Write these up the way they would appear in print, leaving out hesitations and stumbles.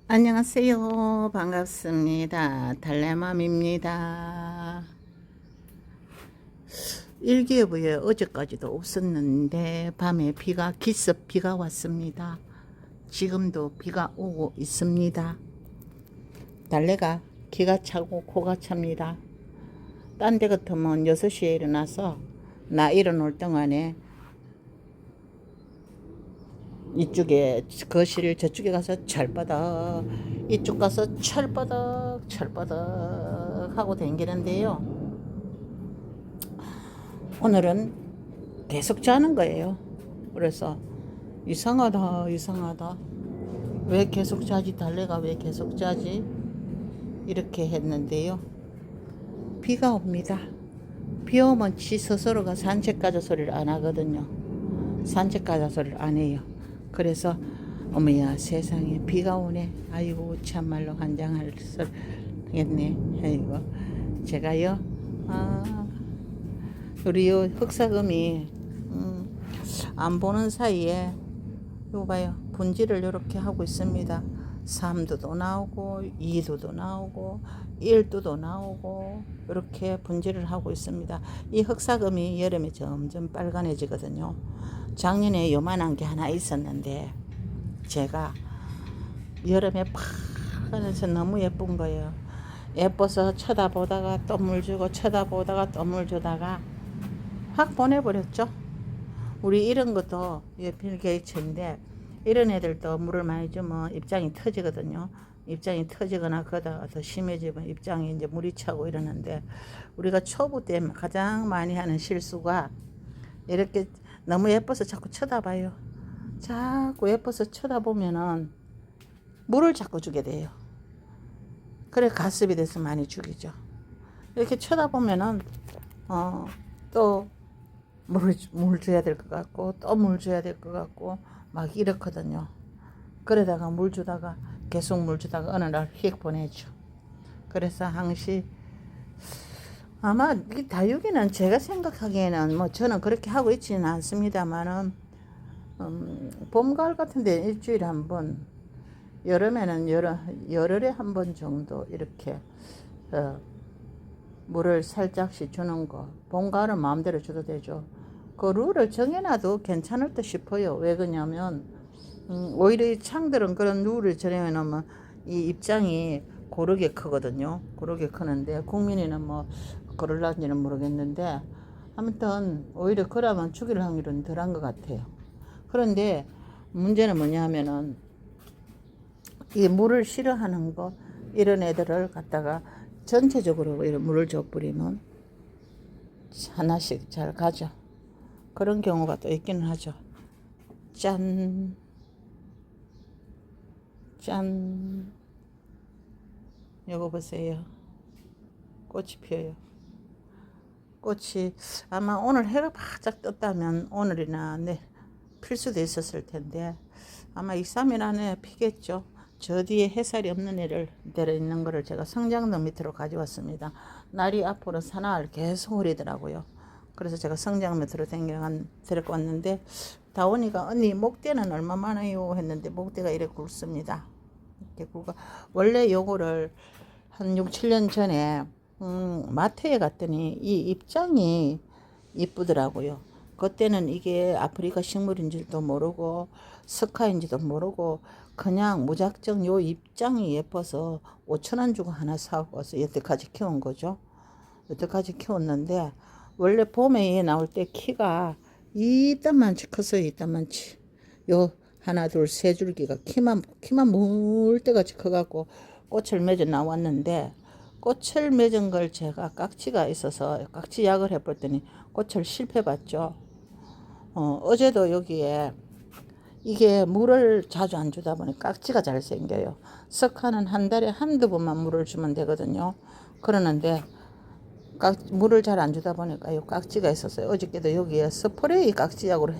안녕하세요. 반갑습니다. 달래맘입니다. 일기예보에 어제까지도 없었는데 밤에 기습 비가 왔습니다. 지금도 비가 오고 있습니다. 달래가 기가 차고 코가 찹니다. 딴 데 같으면 6시에 일어나서 나 일어날 동안에 이쪽에 거실 저쪽에 가서 철바닥, 이쪽 가서 철바닥 하고 댕기는데요. 오늘은 계속 자는 거예요. 그래서 이상하다 왜 계속 자지, 달래가 왜 계속 자지, 이렇게 했는데요. 비가 옵니다. 비 오면 지 스스로가 산책 가자 소리를 안 하거든요. 산책 가자 소리를 안 해요. 그래서 어머야 세상에 비가 오네. 아이고 참말로 환장할 썰겠네. 아이고 제가요 우리 요 흑사금이 안 보는 사이에 이거 봐요, 분지를 이렇게 하고 있습니다. 3두도 나오고 2두도 나오고 1두도 나오고 이렇게 분지를 하고 있습니다. 이 흑사금이 여름에 점점 빨간해지거든요. 작년에 요만한 게 하나 있었는데 제가 여름에 파란해서 너무 예쁜 거예요. 예뻐서 쳐다보다가 또 물 주고 쳐다보다가 또 물 주다가 확 보내버렸죠. 우리 이런 것도 빌 게이츠인데 이런 애들도 물을 많이 주면 입장이 터지거든요. 입장이 터지거나 그러다가 더 심해지면 입장이 이제 물이 차고 이러는데, 우리가 초보 때 가장 많이 하는 실수가 이렇게 너무 예뻐서 자꾸 쳐다봐요. 자꾸 예뻐서 쳐다보면은 물을 자꾸 주게 돼요. 그래 가습이 돼서 많이 죽이죠. 이렇게 쳐다보면은 또 물 줘야 될 것 같고 또 물 줘야 될 것 같고 막 이렇거든요. 그러다가 물 주다가 계속 물 주다가 어느 날 휙 보내죠. 그래서 항시 아마 이 다육이는 제가 생각하기에는 뭐 저는 그렇게 하고 있지는 않습니다만은 봄 가을 같은데 일주일에 한 번, 여름에는 열흘에 한 번 정도 이렇게 물을 살짝씩 주는 거. 봄 가을은 마음대로 줘도 되죠. 그 룰을 정해놔도 괜찮을 듯 싶어요. 왜 그러냐면 오히려 이 창들은 그런 룰을 정해놓으면 이 입장이 고르게 크거든요. 고르게 크는데 국민이는 뭐 그럴란지는 모르겠는데 아무튼 오히려 그러면 죽일 확률은 덜한 것 같아요. 그런데 문제는 뭐냐 하면은 이 물을 싫어하는 거, 이런 애들을 갖다가 전체적으로 이런 물을 줘버리면 하나씩 잘 가죠. 그런 경우가 또 있기는 하죠. 짠 요거 보세요. 꽃이 피어요. 꽃이 아마 오늘 해가 바짝 떴다면 오늘이나 필 수도 있었을 텐데 아마 2, 3일 안에 피겠죠. 저 뒤에 햇살이 없는 애를 내려있는 거를 제가 성장로 밑으로 가져왔습니다. 날이 앞으로 사나흘 계속 흐리더라고요. 그래서 제가 성장 밑으로 데리고 왔는데 다온이가 언니 목대는 얼마 많아요 했는데 목대가 이렇게 굵습니다. 이렇게 굵어. 원래 요거를 한 6, 7년 전에 마트에 갔더니 이 입장이 이쁘더라고요. 그때는 이게 아프리카 식물인지도 모르고 스카인지도 모르고 그냥 무작정 요 입장이 예뻐서 5,000원 주고 하나 사고 와서 여태까지 키운 거죠. 여태까지 키웠는데 원래 봄에 나올 때 키가 이딴만치 컸어요. 이딴만치. 요 하나 둘 세 줄기가 키만 물때같이 커갖고 꽃을 맺어 나왔는데, 꽃을 맺은 걸 제가 깍지가 있어서 깍지 약을 해봤더니 꽃을 실패봤죠. 어제도 여기에 이게 물을 자주 안 주다 보니 깍지가 잘 생겨요. 석화는 한 달에 한두 번만 물을 주면 되거든요. 그러는데 물을 잘 안 주다 보니까 요 깍지가 있었어요. 어저께도 여기에 스프레이 깍지약으로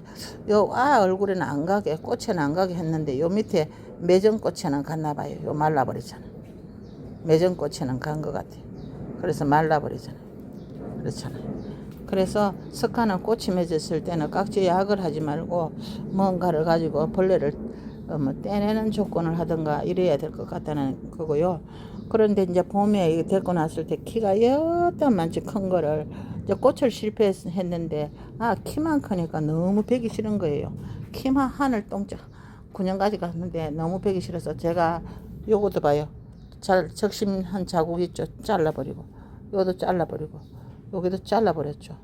요 얼굴에는 안 가게, 꽃에는 안 가게 했는데 요 밑에 매정꽃에는 갔나 봐요. 요 말라버리잖아. 매정꽃에는 간 것 같아요. 그래서 말라버리잖아요. 그렇잖아요. 그래서 석화는 꽃이 맺었을 때는 깍지 약을 하지 말고 뭔가를 가지고 벌레를 뭐 떼내는 조건을 하든가 이래야 될 것 같다는 거고요. 그런데 이제 봄에 이거 데리고 났을 때 키가 여따만치 큰 거를 이제 꽃을 실패했는데 키만 크니까 너무 베기 싫은 거예요. 키만 하늘 똥짝 9년까지 갔는데 너무 베기 싫어서 제가 요것도 봐요. 적심한 자국 있죠. 잘라버리고 요것도 잘라버리고 여기도 잘라버렸죠.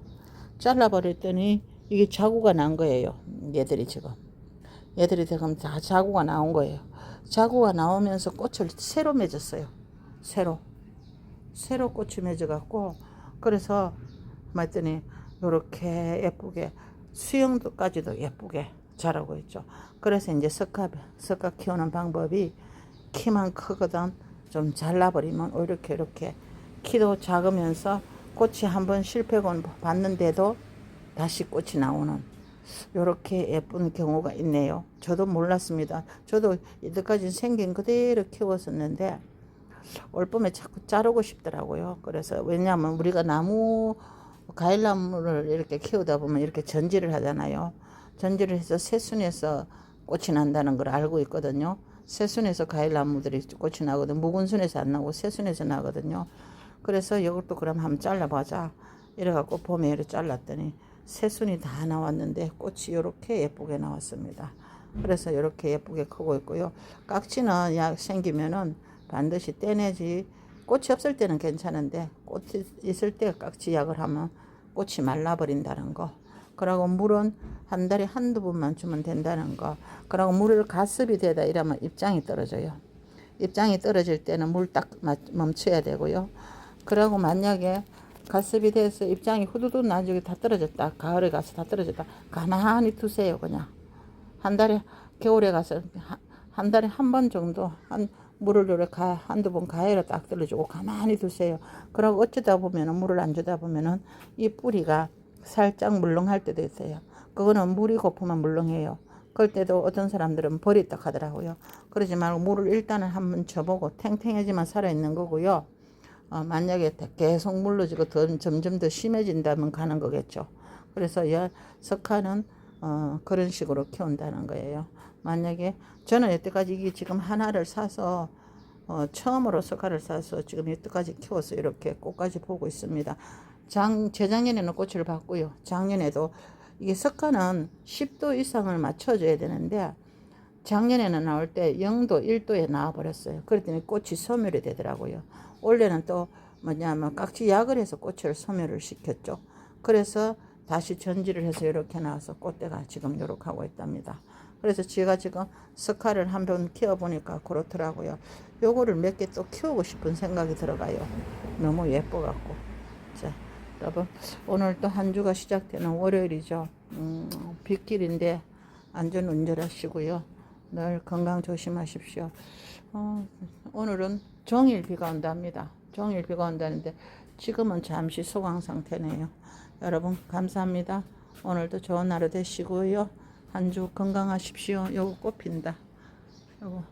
잘라버렸더니 이게 자구가 난 거예요. 얘들이 지금 다 자구가 나온 거예요. 자구가 나오면서 꽃을 새로 맺었어요. 새로 꽃이 맺어갖고 그래서 봤더니 요렇게 예쁘게 수영도까지도 예쁘게 자라고 있죠. 그래서 이제 석가 키우는 방법이 키만 크거든 좀 잘라버리면 이렇게 키도 작으면서 꽃이 한번 실패건 봤는데도 다시 꽃이 나오는 요렇게 예쁜 경우가 있네요. 저도 몰랐습니다. 저도 이때까지 생긴 그대로 키웠었는데 올봄에 자꾸 자르고 싶더라고요. 그래서 왜냐하면 우리가 과일나무를 이렇게 키우다 보면 이렇게 전지를 하잖아요. 전지를 해서 새순에서 꽃이 난다는 걸 알고 있거든요. 새순에서 과일나무들이 꽃이 나거든. 묵은 순에서 안 나고 새순에서 나거든요. 그래서 이것도 그럼 한번 잘라보자. 이래갖고 봄에 이렇게 잘랐더니 새순이 다 나왔는데 꽃이 이렇게 예쁘게 나왔습니다. 그래서 이렇게 예쁘게 크고 있고요. 깍지는 약 생기면은 반드시 떼내지. 꽃이 없을 때는 괜찮은데 꽃이 있을 때 깍지 약을 하면 꽃이 말라버린다는 거. 그리고 물은 한 달에 한두 번만 주면 된다는 거. 그리고 물을 가습이 되다 이러면 입장이 떨어져요. 입장이 떨어질 때는 물 딱 멈춰야 되고요. 그리고 만약에 가습이 돼서 입장이 후두두 나중에 다 떨어졌다. 가을에 가서 다 떨어졌다. 가만히 두세요. 그냥 한 달에 겨울에 가서 한 달에 한 번 정도 물을 이렇게 한두 번 가해로 딱 떨어주고 가만히 두세요. 그러고 어쩌다 보면은 물을 안 주다 보면은 이 뿌리가 살짝 물렁할 때도 있어요. 그거는 물이 고프면 물렁해요. 그럴 때도 어떤 사람들은 버렸다 하더라고요. 그러지 말고 물을 일단은 한번 줘보고 탱탱해지만 살아있는 거고요. 만약에 계속 물러지고 점점 더 심해진다면 가는 거겠죠. 그래서 석화는 그런 식으로 키운다는 거예요. 만약에 저는 여태까지 이게 지금 하나를 사서 처음으로 석화를 사서 지금 여태까지 키워서 이렇게 꽃까지 보고 있습니다. 재작년에는 꽃을 봤고요. 작년에도 이게 석화는 10도 이상을 맞춰줘야 되는데 작년에는 나올 때 0도, 1도에 나와버렸어요. 그랬더니 꽃이 소멸이 되더라고요. 올해는 또 뭐냐면 깍지 약을 해서 꽃을 소멸을 시켰죠. 그래서 다시 전지를 해서 이렇게 나와서 꽃대가 지금 이렇게 하고 있답니다. 그래서 제가 지금 석화를 한번 키워보니까 그렇더라고요. 요거를 몇 개 또 키우고 싶은 생각이 들어가요. 너무 예뻐갖고. 자, 여러분 오늘 또 한 주가 시작되는 월요일이죠. 빗길인데 안전 운전하시고요. 늘 건강 조심하십시오. 오늘은 종일 비가 온답니다. 종일 비가 온다는데 지금은 잠시 소강 상태네요. 여러분 감사합니다. 오늘도 좋은 하루 되시고요. 한 주 건강하십시오. 요거 꽃 핀다. 요거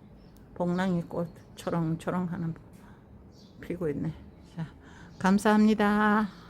복랑이 꽃 초롱초롱 하는 피고 있네. 자, 감사합니다.